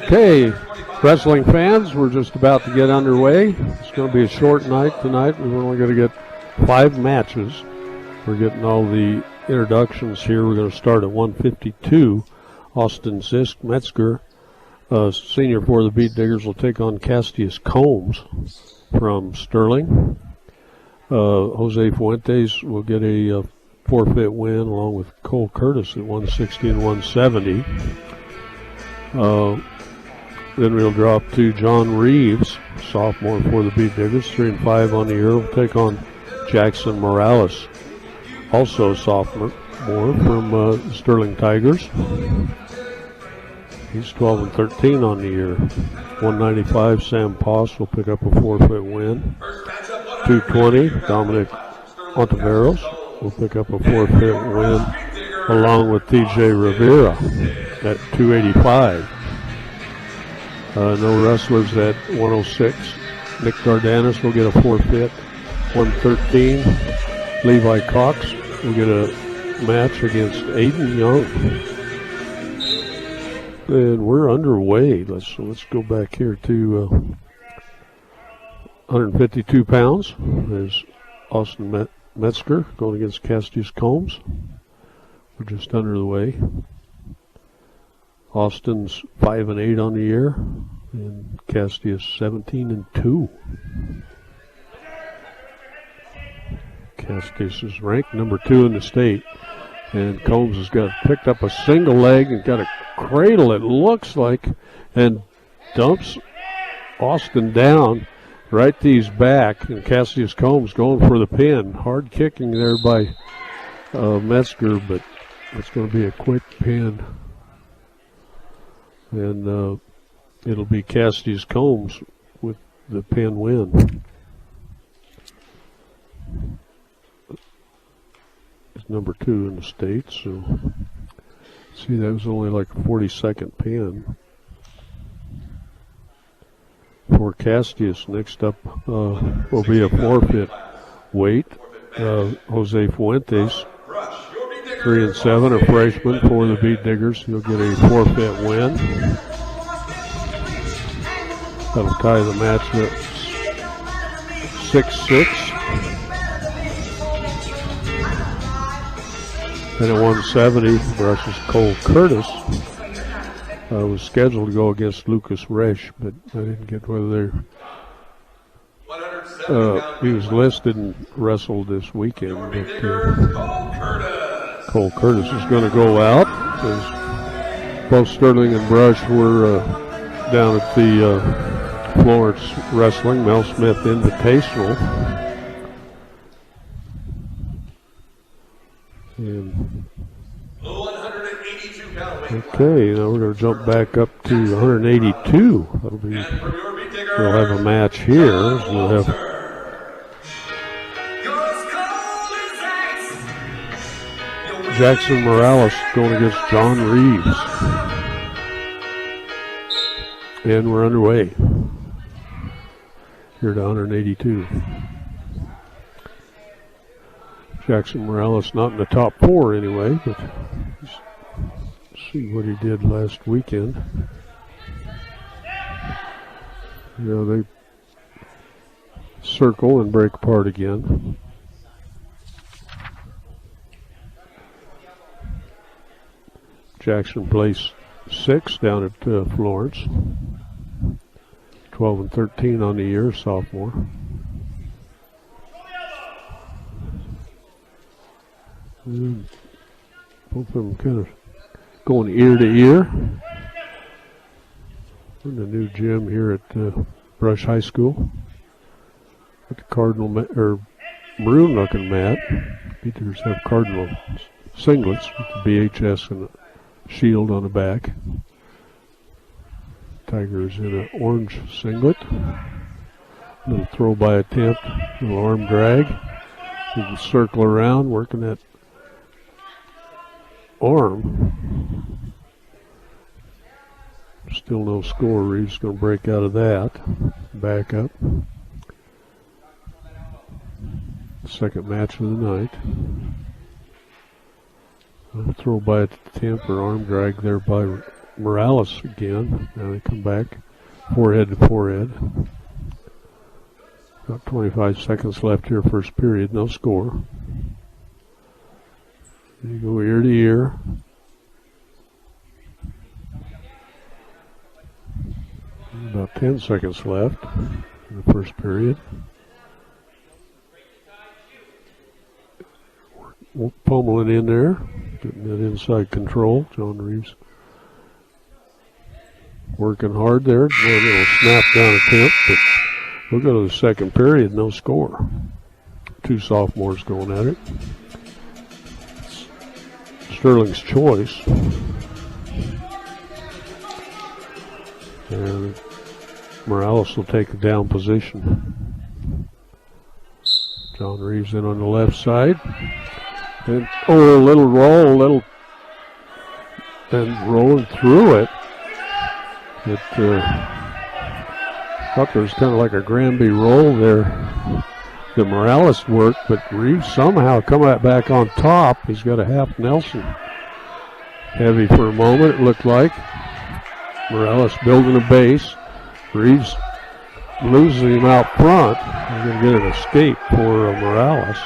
Okay, wrestling fans, we're just about to get underway. It's going to be a short night tonight. We're only going to get 5 matches. We're getting all the introductions here. We're going to start at 152. Austin Zisk Metzger, senior for the Beat Diggers, will take on Castius Combs from Sterling. Jose Fuentes will get a forfeit win along with Cole Curtis at 160 and 170. Then we'll drop to John Reeves, sophomore for the Beat Diggers, 3-5 on the year. We'll take on Jackson Morales, also sophomore from Sterling Tigers. He's 12-13 on the year. 195, Sam Poss will pick up a forfeit win. 220, Dominic Ontiveros will pick up a forfeit win along with TJ Rivera at 285. No wrestlers at 106. Nick Dardanis will get a forfeit. 113, Levi Cox will get a match against Aiden Young. And we're underway. Let's go back here to 152 pounds. There's Austin Metzger going against Castius Combs. We're just under the way. Austin's 5-8 on the year, and Castius 17-2. Castius is ranked number 2 in the state, and Combs has picked up a single leg and got a cradle, it looks like, and dumps Austin down right to his back, and Castius Combs going for the pin. Hard kicking there by Metzger, but it's going to be a quick pin. And it'll be Castius Combs with the pin win. He's number 2 in the state, so see, that was only like a 40-second pin. For Castius, next up will be a forfeit weight. Jose Fuentes, 3-7, a freshman for the Beat Diggers. He'll get a forfeit win. That'll tie the match at 6-6. And at 170 versus Cole Curtis. Was scheduled to go against Lucas Resch, but I didn't get whether he was listed and wrestled this weekend. But Cole Curtis is going to go out, as both Sterling and Brush were down at the Florence Wrestling Mel Smith Invitational. And okay, now we're going to jump back up to 182. We'll have a match here. We'll have Jackson Morales going against John Reeves. And we're underway. Here to 182. Jackson Morales not in the top 4 anyway, but see what he did last weekend. You know, they circle and break apart again. Jackson placed 6 down at Florence. 12-13 on the year, sophomore. And both of them kind of going ear to ear. In the new gym here at Brush High School. With the Cardinal maroon looking mat. Beaters have Cardinal singlets with the BHS and a shield on the back. Tigers in an orange singlet. Little throw by attempt, little arm drag. You can circle around, working that arm. Still no score. Reeves going to break out of that. Back up. Second match of the night. Throw by attempt or arm drag there by Morales again. Now they come back forehead to forehead. About 25 seconds left here, first period, no score. You go ear to ear. About 10 seconds left in the first period. Pummeling in there, getting that inside control. John Reeves working hard there. One little snap down attempt, but we'll go to the second period, no score. Two sophomores going at it. Sterling's choice. And Morales will take the down position. John Reeves in on the left side. And a little roll, and rolling through it. It thought there was kind of like a Granby roll there. The Morales worked, but Reeves somehow come back on top. He's got a half Nelson. Heavy for a moment, it looked like. Morales building a base. Reeves losing him out front. We're going to get an escape for Morales.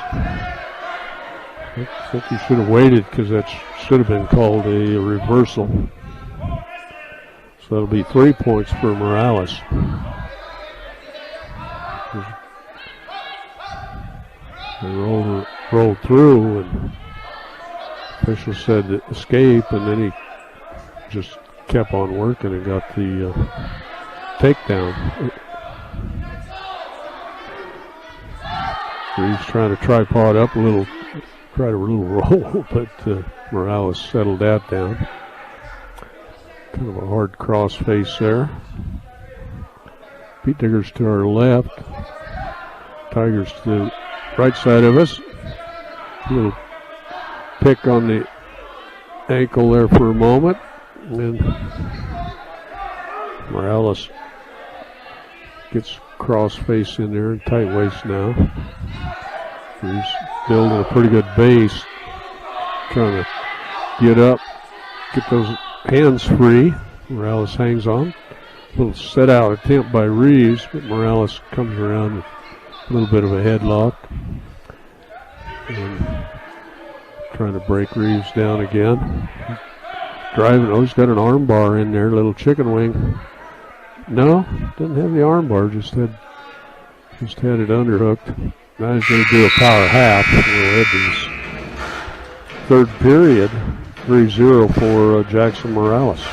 I think he should have waited because that should have been called a reversal. So that'll be 3 points for Morales. They rolled through, and official said escape, and then he just kept on working and got the takedown. Reeves trying to tripod up tried a little roll, but Morales settled that down. Kind of a hard cross face there. Pete Diggers to our left. Tigers to the right side of us. A little pick on the ankle there for a moment. And Morales gets cross face in there and tight waist now. He's building a pretty good base. Trying to get up, get those hands free. Morales hangs on. A little set out attempt by Reeves, but Morales comes around with a little bit of a headlock. And trying to break Reeves down again. Driving, he's got an arm bar in there, little chicken wing. No, doesn't have the arm bar, just had it underhooked. Now he's going to do a power half. We'll head to this third period, 3-0 for Jackson Morales.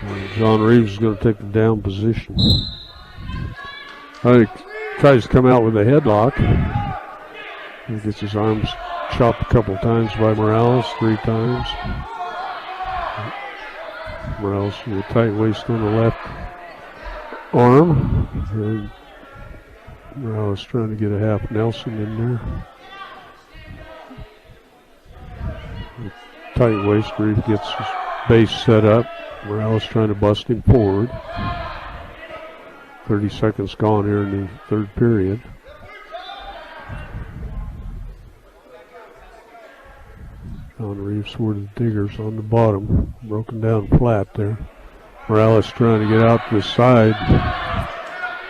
And John Reeves is going to take the down position. He tries to come out with a headlock. He gets his arms chopped a couple times by Morales, 3 times. Morales with a tight waist on the left arm. And Morales trying to get a half Nelson in there. With tight waist, Reeves gets his base set up. Morales trying to bust him forward. 30 seconds gone here in the third period. John Reeves for the Diggers on the bottom, broken down flat there. Morales trying to get out to the side,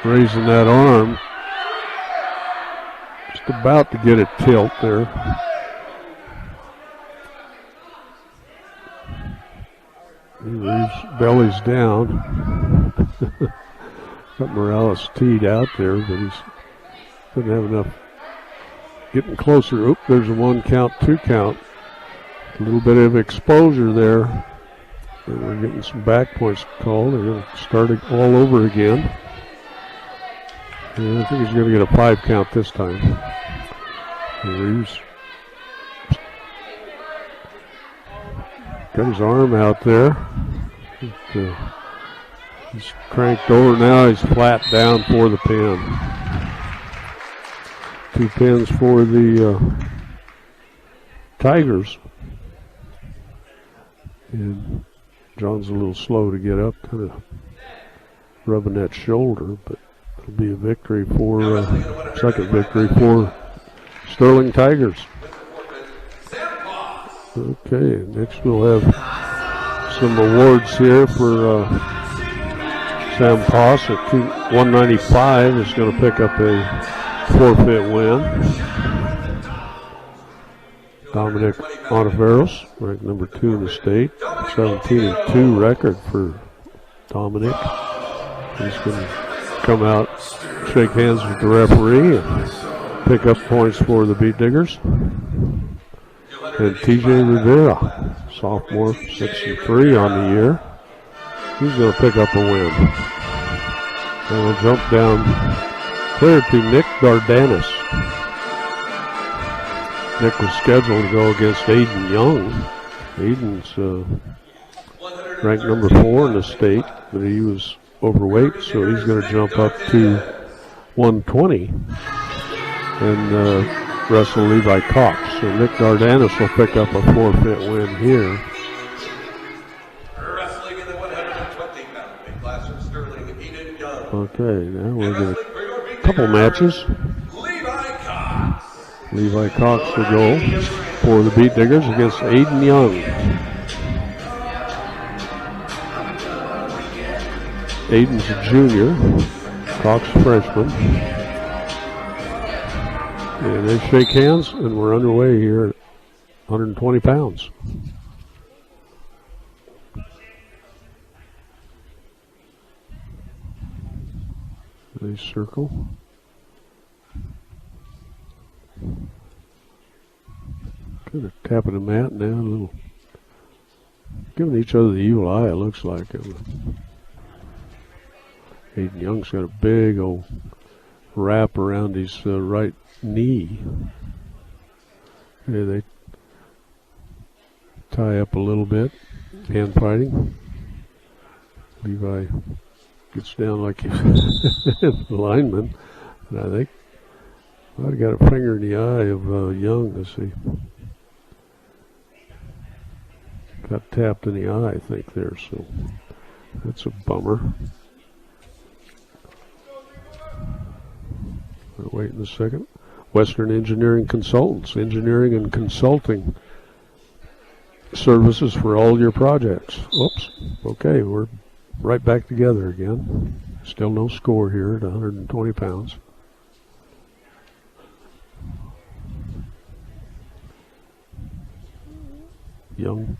raising that arm. Just about to get a tilt there. Reeves bellies down. Got Morales teed out there, but he doesn't have enough. Getting closer. Oop, there's a 1 count, 2 count. A little bit of exposure there. And we're getting some back points called. They're going to start it all over again. And I think he's going to get a 5 count this time. And Reeves got his arm out there. He's cranked over now. He's flat down for the pin. 2 pins for the Tigers. And John's a little slow to get up, kind of rubbing that shoulder, but it'll be a victory for, second victory for Sterling Tigers. Okay, next we'll have some awards here for Sam Poss at 195 is going to pick up a forfeit win. Dominic Ontiveros, ranked number 2 in the state, 17-2 record for Dominic. He's going to come out, shake hands with the referee, and pick up points for the Beat Diggers. And TJ Rivera, sophomore, 6-3 on the year. He's going to pick up a win. And we'll jump down clear to Nick Dardanis. Nick was scheduled to go against Aiden Young. Aiden's ranked number 4 in the state, but he was overweight, so he's going to jump up to 120 and wrestle Levi Cox. So Nick Dardanis will pick up a forfeit win here. Wrestling in the 120-pound weight class of Sterling, Aiden Young. Okay, now we're going to a couple matches. Levi Cox will go for the Beat Diggers against Aiden Young. Aiden's a junior, Cox a freshman. And they shake hands, and we're underway here at 120 pounds. Nice circle. Kind of tapping the mat now, a little, giving each other the evil eye, it looks like. Aiden Young's got a big old wrap around his right knee. Okay, they tie up a little bit, hand fighting. Levi gets down like he's a lineman, and I think might have got a finger in the eye of Young. Let's see. Got tapped in the eye, I think, there, so that's a bummer. We're waiting a second. Western Engineering Consultants, engineering and consulting services for all your projects. Oops. Okay, we're right back together again. Still no score here at 120 pounds. Young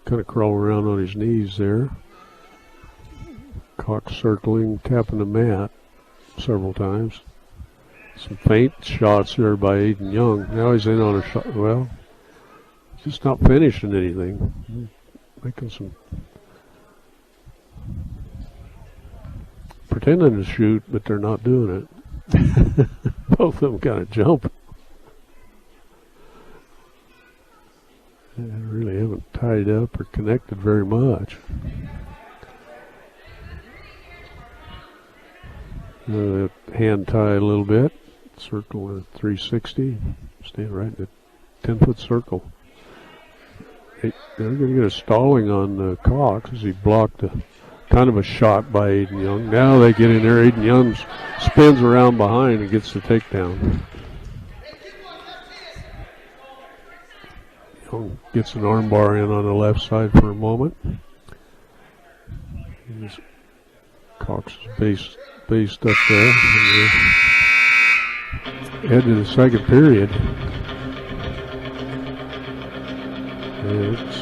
kind of crawling around on his knees there. Cox circling, tapping the mat several times. Some feint shots there by Aiden Young. Now he's in on a shot. Well, just not finishing anything. Making some pretending to shoot, but they're not doing it. Both of them kind of jump. They really haven't tied up or connected very much. Hand tie a little bit. Circle at 360. Stand right in the 10-foot circle. They're going to get a stalling on Cox as he blocked kind of a shot by Aiden Young. Now they get in there. Aiden Young spins around behind and gets the takedown. Young gets an arm bar in on the left side for a moment. Cox is based up there. Head to the second period. And it's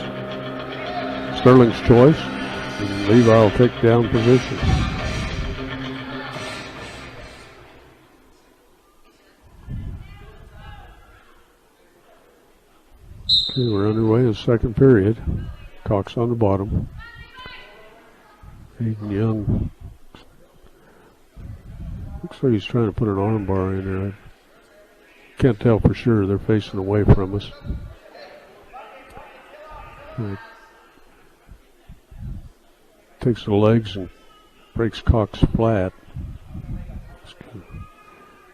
Sterling's choice. And Levi will take down position. Okay, we're underway in the second period. Cox on the bottom. Aiden Young looks like he's trying to put an arm bar in there. I can't tell for sure. They're facing away from us. Takes the legs and breaks Cox flat.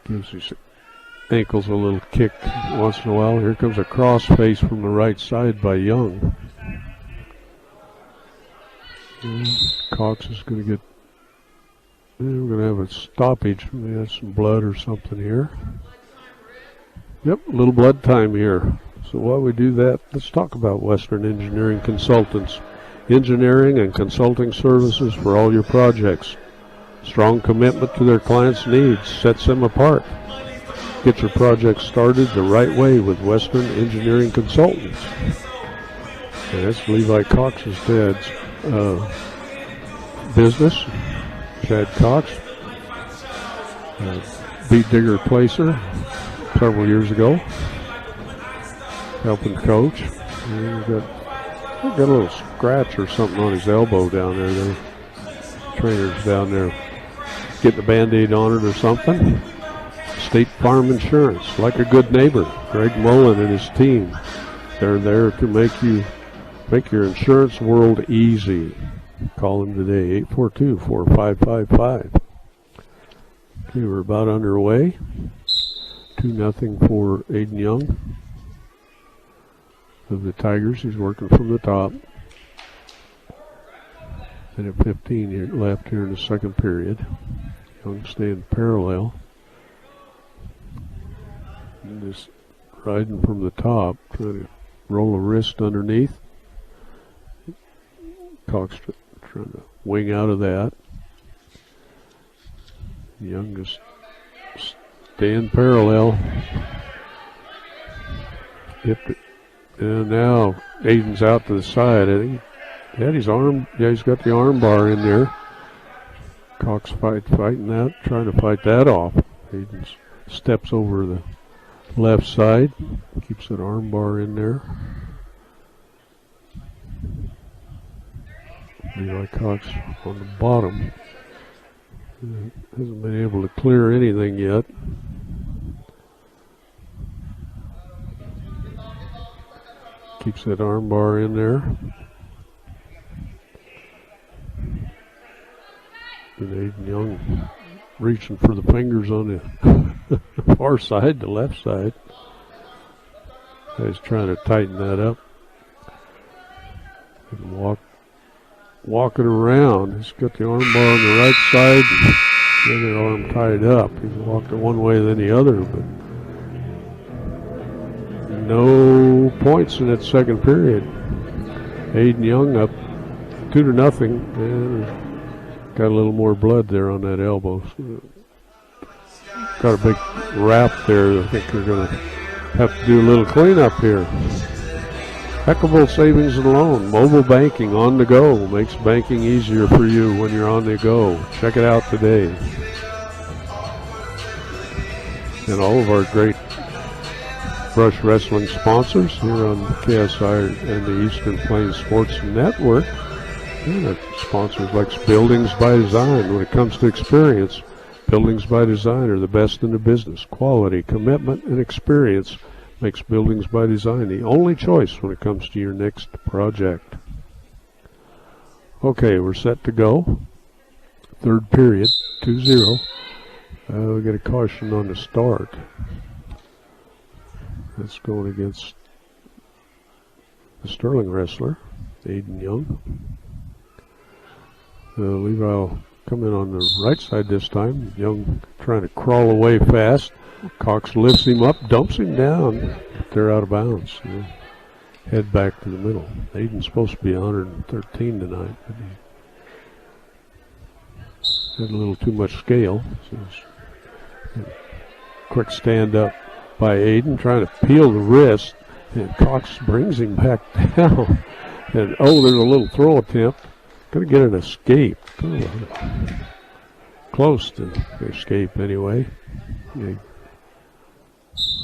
Gives his ankles a little kick once in a while. Here comes a cross face from the right side by Young. And Cox is going to get, we're going to have a stoppage. We have some blood or something here. Yep, a little blood time here. So while we do that, let's talk about Western Engineering Consultants. Engineering and consulting services for all your projects. Strong commitment to their clients' needs sets them apart. Get your project started the right way with Western Engineering Consultants. And that's Levi Cox's dad's business. Chad Cox, beat digger placer several years ago, helping coach. And he got a little scratch or something on his elbow down there. The trainer's down there getting a Band-Aid on it or something. State Farm Insurance, like a good neighbor. Greg Mullen and his team. They're there to make your insurance world easy. Call them today, 842-4555. Okay, we're about underway. 2-0 for Aiden Young of the Tigers. He's working from the top. And at 15 here, left here in the second period. Young staying parallel. And just riding from the top, trying to roll a wrist underneath. Cox trying to wing out of that. Young just staying parallel. Hipped it. And now Aiden's out to the side. I think he had his arm. Yeah, he's got the arm bar in there. Cox fighting that, trying to fight that off. Aiden steps over the left side, keeps that arm bar in there. Levi Cox on the bottom. Hasn't been able to clear anything yet. Keeps that arm bar in there. And Aiden Young reaching for the fingers on the far side, the left side. He's trying to tighten that up. And walk it around. He's got the arm bar on the right side, the other arm tied up. He's walked it one way then the other, but no points in that second period. Aiden Young up 2-0, and got a little more blood there on that elbow. So got a big wrap there. I think they're going to have to do a little cleanup here. Equitable Savings and Loan, mobile banking on the go, makes banking easier for you when you're on the go. Check it out today. And all of our great brush wrestling sponsors here on KSI and the Eastern Plains Sports Network. And sponsors like Buildings by Design. When it comes to experience, Buildings by Design are the best in the business. Quality, commitment, and experience makes Buildings by Design the only choice when it comes to your next project. Okay, we're set to go. Third period, 2-0. We get a caution on the start. That's going against the Sterling wrestler, Aiden Young. Levi will come in on the right side this time. Young trying to crawl away fast. Cox lifts him up, dumps him down. They're out of bounds. Head back to the middle. Aiden's supposed to be 113 tonight, but he had a little too much scale. So quick stand up by Aiden, trying to peel the wrist, and Cox brings him back down. And there's a little throw attempt. Gonna get an escape. Close to escape anyway.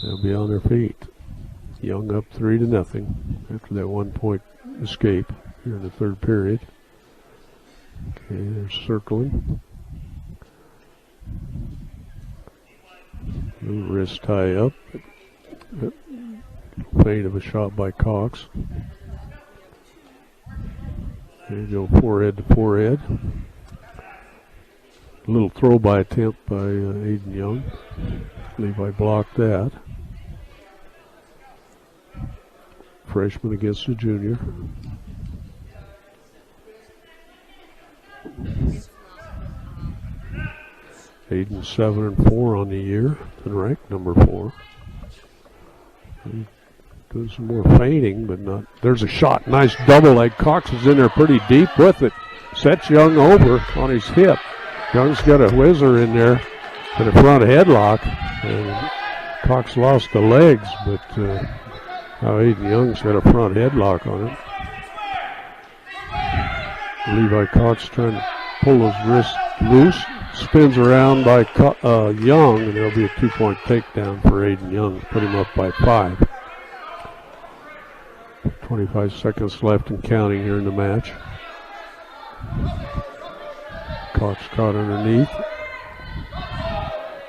They'll be on their feet. Young up 3-0 after that 1-point escape here in the third period. Okay, they're circling. Little wrist tie up. Feint of a shot by Cox. There you go, forehead to forehead. A little throw-by attempt by Aiden Young. Levi blocked that. Freshman against a junior. Aiden 7-4 on the year and ranked number 4. Doing some more feinting, but not. There's a shot. Nice double leg. Cox is in there pretty deep with it. Sets Young over on his hip. Young's got a whizzer in there and a front headlock. And Cox lost the legs, but now Aiden Young's got a front headlock on him. Levi Cox trying to pull his wrist loose. Spins around by Young, and there'll be a 2-point takedown for Aiden Young. Put him up by 5. 25 seconds left and counting here in the match. Cox caught underneath.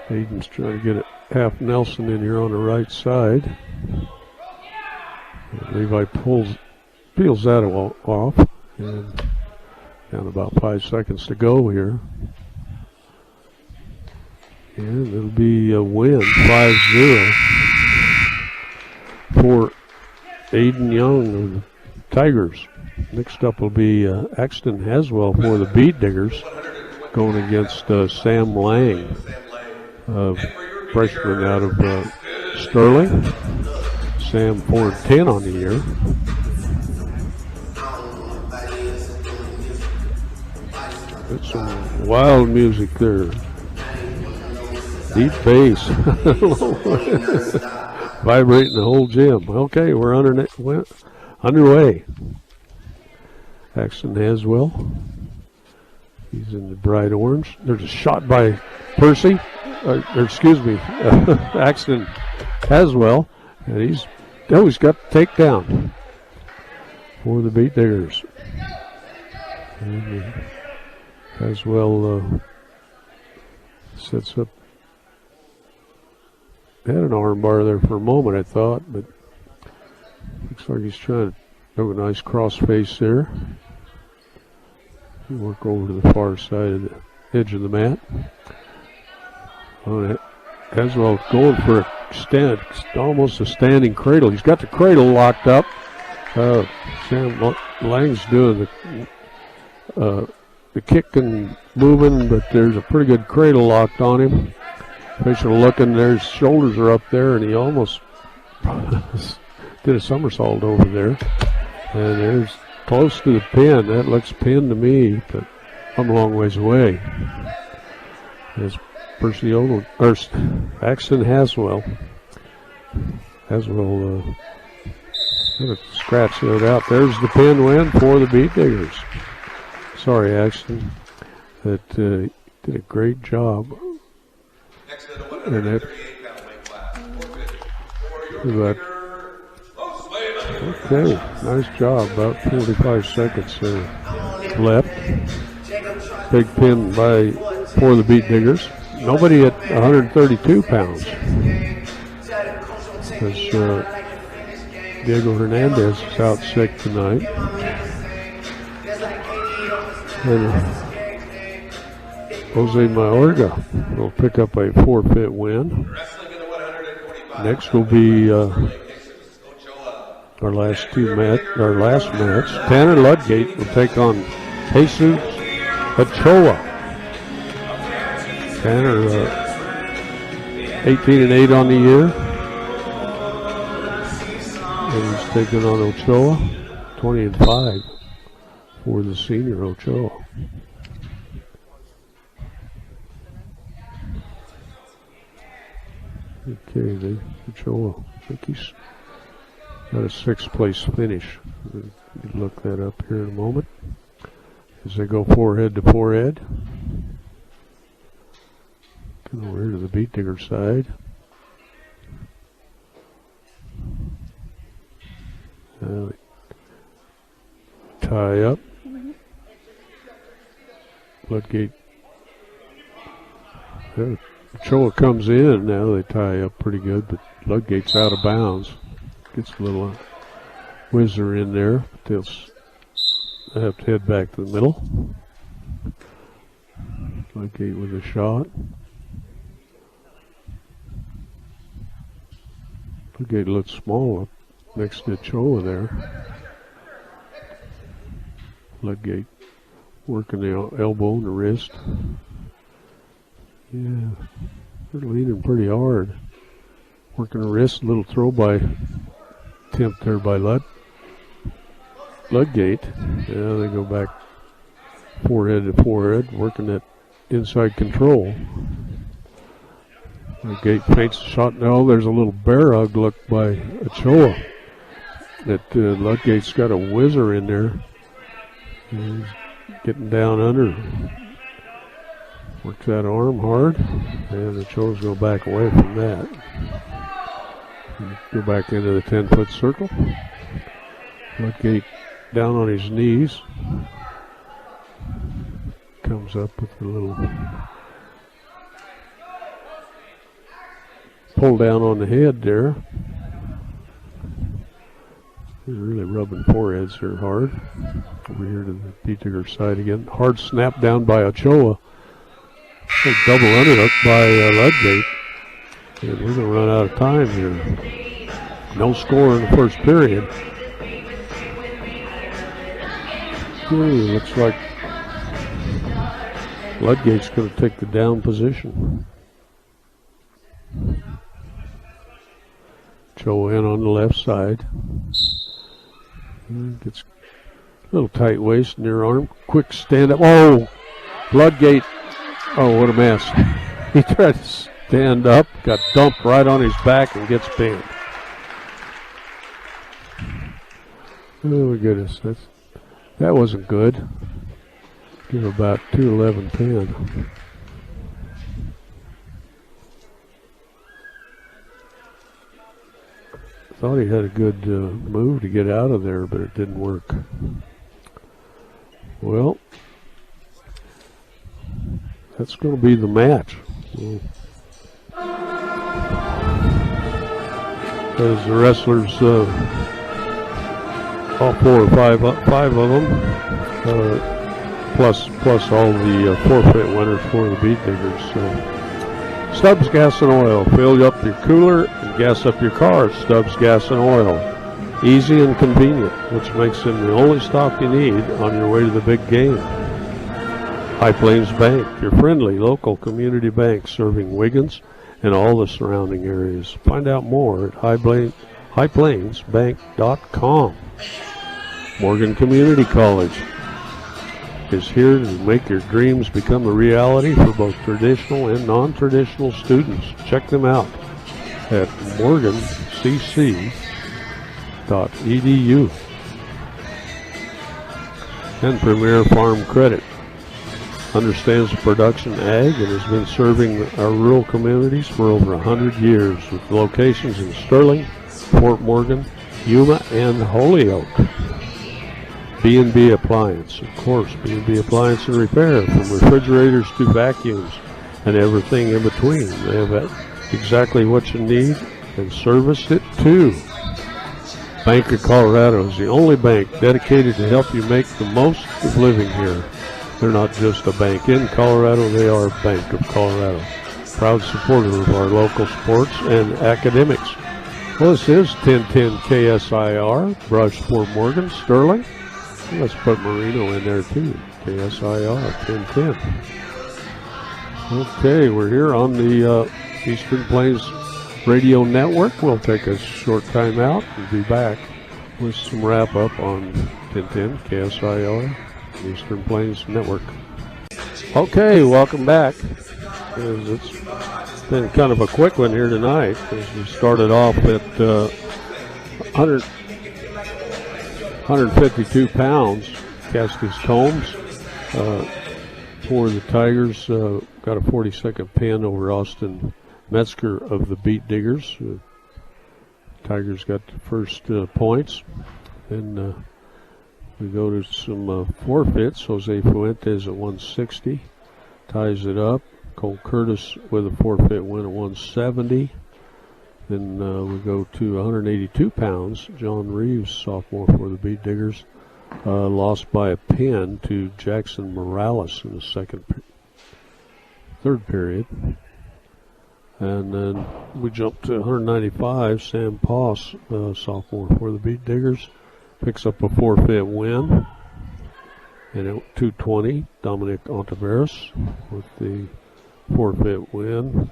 Aiden's trying to get it half Nelson in here on the right side. And Levi peels that off. And down about 5 seconds to go here. And it'll be a win, 5-0 for Aiden Young of the Tigers. Next up will be Axton Haswell for the Bead Diggers, going against Sam Lang, freshman out of Sterling. Sam 4-10 on the year. That's some wild music there. Deep bass. Vibrating the whole gym. Okay, we're underway. Axton Haswell. He's in the bright orange. There's a shot by Percy. Axton Haswell. And he's got the takedown for the Beat Diggers. And Haswell sets up. Had an arm bar there for a moment, I thought, but looks like he's trying to do a nice cross face there. Work over to the far side of the edge of the mat. Haswell going for a stand, almost a standing cradle. He's got the cradle locked up. Sam Lang's doing the kick and moving, but there's a pretty good cradle locked on him. Official looking, their shoulders are up there, and he almost did a somersault over there. And there's close to the pin. That looks pinned to me, but I'm a long ways away. There's Axton Haswell. Haswell gonna scratch that out. There's the pin win for the Beat Diggers. Sorry, Axton. That did a great job. And that, okay, nice job. About 45 seconds left. Big pin for the Beat Diggers. Nobody at 132 pounds. Because Diego Hernandez is out sick tonight. And Jose Mayorga will pick up a forfeit win. Next will be our last match. Tanner Ludgate will take on Jesus Ochoa. Tanner 18-8 on the year. And he's taking on Ochoa, 20-5 for the senior Ochoa. Okay, Ochoa, I think he's got a 6th place finish. We'll look that up here in a moment. As they go forehead to forehead. Come over here to the Beat Digger side. Tie up. Ludgate. Ochoa comes in, now they tie up pretty good, but Ludgate's out of bounds. Gets a little whizzer in there, but they'll have to head back to the middle. Ludgate with a shot. Ludgate looks small up next to Ochoa there. Ludgate working the elbow and the wrist. Yeah, they're leaning pretty hard. Working the wrist, little throw by attempt there by Ludgate. Yeah, they go back forehead to forehead, working that inside control. Ludgate feints a shot. No, there's a little bear hug look by Ochoa. That Ludgate's got a whizzer in there. He's getting down under. Works that arm hard. And Ochoa's going to back away from that. Go back into the 10-foot circle. Ludgate down on his knees. Comes up with a little pull down on the head there. He's really rubbing foreheads here hard. Over here to the Beat Digger side again. Hard snap down by Ochoa. A double underhook by Ludgate. And we're going to run out of time here. No score in the first period. Looks like Ludgate's going to take the down position. Joe in on the left side. Gets a little tight waist, near arm. Quick stand up. Oh! Ludgate. Oh, what a mess. He tried to stand up, got dumped right on his back, and gets pinned. Oh, my goodness. That wasn't good. Give about 2-11 pin. Thought he had a good move to get out of there, but it didn't work. Well, that's going to be the match. As the wrestlers, all 4 or 5 of them, plus all the forfeit winners for the Beat Diggers. Stubbs Gas and Oil. Fill up your cooler and gas up your car. Stubbs Gas and Oil. Easy and convenient, which makes them the only stop you need on your way to the big game. High Plains Bank, your friendly local community bank serving Wiggins and all the surrounding areas. Find out more at highplainsbank.com. Morgan Community College is here to make your dreams become a reality for both traditional and non-traditional students. Check them out at morgancc.edu. And Premier Farm Credit understands production ag and has been serving our rural communities for over 100 years with locations in Sterling, Fort Morgan, Yuma, and Holyoke. B&B Appliance, of course, B&B Appliance and Repair, from refrigerators to vacuums and everything in between. They have exactly what you need and service it too. Bank of Colorado is the only bank dedicated to help you make the most of living here. They're not just a bank in Colorado, they are Bank of Colorado. Proud supporter of our local sports and academics. Well, this is 1010 KSIR, Brush, Fort Morgan, Sterling. Let's put Marino in there too. KSIR 1010. Okay, we're here on the Eastern Plains Radio Network. We'll take a short time out and be back with some wrap up on 1010 KSIR Eastern Plains Network. Okay, welcome back. It's been kind of a quick one here tonight as we started off at 152 pounds. Castis Combs for the Tigers got a 40-second pin over Austin Metzger of the Beat Diggers. Tigers got the first points. And we go to some forfeits. Jose Fuentes at 160 ties it up. Cole Curtis with a forfeit win at 170. Then we go to 182 pounds. John Reeves, sophomore for the Beat Diggers, lost by a pin to Jackson Morales in the third period. And then we jump to 195. Sam Poss, sophomore for the Beat Diggers, picks up a forfeit win. And at 220, Dominic Ontiveros with the forfeit win.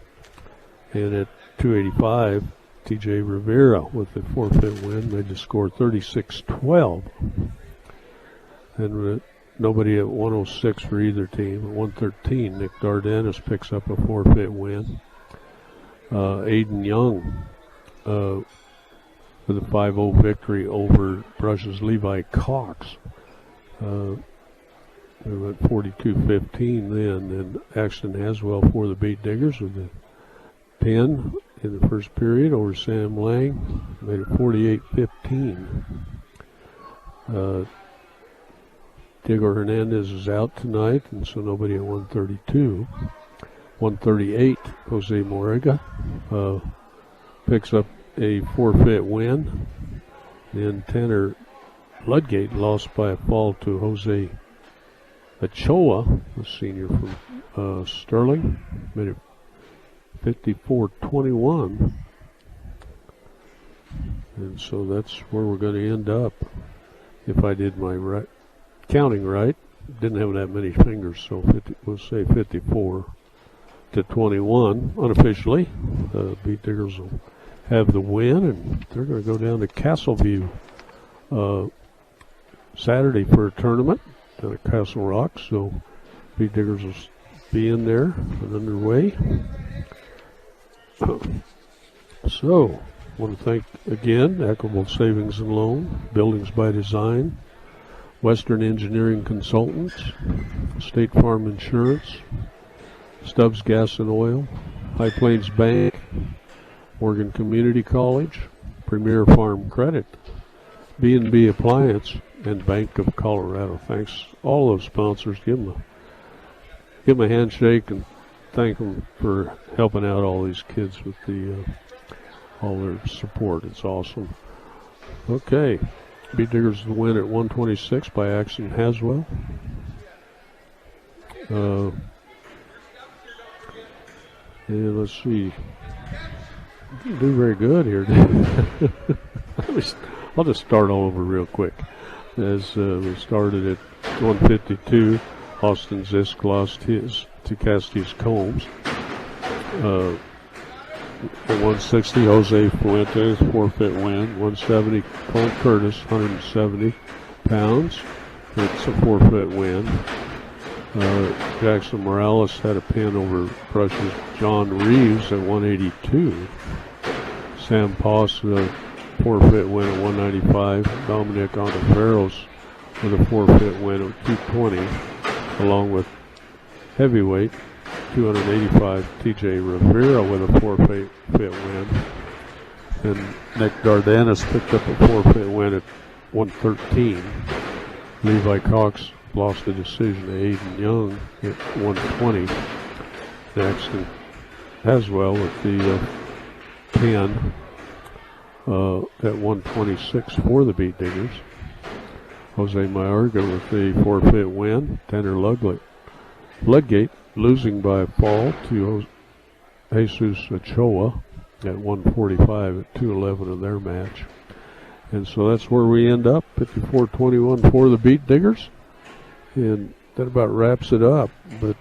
And at 285, TJ Rivera with the forfeit win, made the score 36-12. And nobody at 106 for either team. At 113, Nick Dardanus picks up a forfeit win. Aiden Young with a 5-0 victory over Brush's Levi Cox. We went 42-15 then. And Axton Haswell for the Beat Diggers with the pin in the first period over Sam Lang. Made it 48-15. Diego Hernandez is out tonight, and so nobody at 132. 138, Jose Morega picks up a forfeit win. Then Tanner Ludgate lost by a fall to Jose Ochoa, a senior from Sterling. Made it 54-21. And so that's where we're going to end up. If I did my counting right, didn't have that many fingers, so we'll say 54-21 unofficially. The Beat Diggers will have the win, and they're going to go down to Castleview Saturday for a tournament down at Castle Rock. So Beat Diggers will be in there and underway. So, I want to thank again Equitable Savings and Loan, Buildings by Design, Western Engineering Consultants, State Farm Insurance, Stubbs Gas and Oil, High Plains Bank, Morgan Community College, Premier Farm Credit, B&B Appliance, and Bank of Colorado. Thanks all those sponsors. Give them a handshake and thank them for helping out all these kids with all their support. It's awesome. Okay. Beat Diggers the win at 126 by Axton Haswell. And let's see. Didn't do very good here. I'll just start all over real quick. As we started at 152, Austin Zisk lost his to Castis Combs. At 160, Jose Fuentes, forfeit win. 170, Paul Curtis, 170 pounds. It's a forfeit win. Jackson Morales had a pin over Brush's John Reeves at 182. Sam Poss, forfeit win at 195. Dominic Ontiveros with a forfeit win at 220, along with heavyweight 285 TJ Rivera with a forfeit win. And Nick Dardanus picked up a forfeit win at 113. Levi Cox lost the decision to Aiden Young at 120. Axton Haswell with the pin at 126 for the Beat Diggers. Jose Mayorga with the forfeit win. Tanner Ludgate losing by a fall to Jesus Ochoa at 145 at 211 of their match. And so that's where we end up, 54-21 for the Beat Diggers. And that about wraps it up. But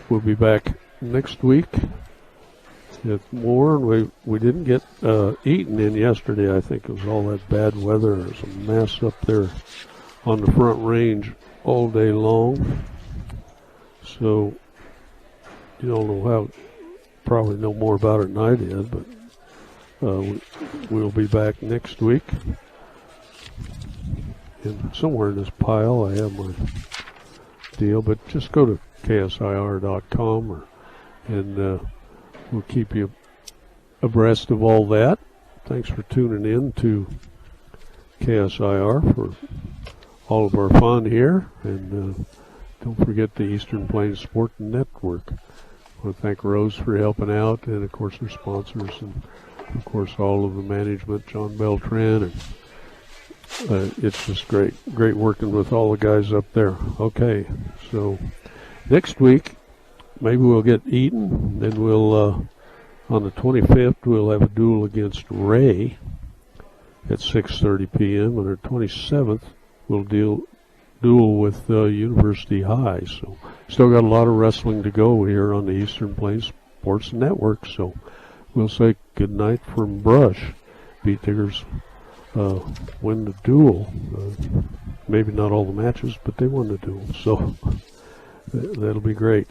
we'll be back next week with more. And we didn't get Eaton in yesterday. I think it was all that bad weather. There's a mess up there on the Front Range all day long. So you don't know how, probably know more about it than I did, but we'll be back next week. And somewhere in this pile I have my deal, but just go to ksir.com and we'll keep you abreast of all that. Thanks for tuning in to KSIR for all of our fun here, and don't forget the Eastern Plains Sport Network. I want to thank Rose for helping out, and of course our sponsors, and of course all of the management, John Beltran, and it's just great working with all the guys up there. Okay, so next week maybe we'll get Eaton, then we'll on the 25th we'll have a duel against Ray at 6:30 p.m. On the 27th we'll duel with University High. So still got a lot of wrestling to go here on the Eastern Plains Sports Network. So we'll say good night from Brush. Beat Diggers win the duel. Maybe not all the matches, but they won the duel. So that'll be great.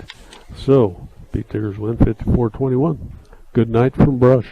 So Beat Diggers win 54-21. Good night from Brush.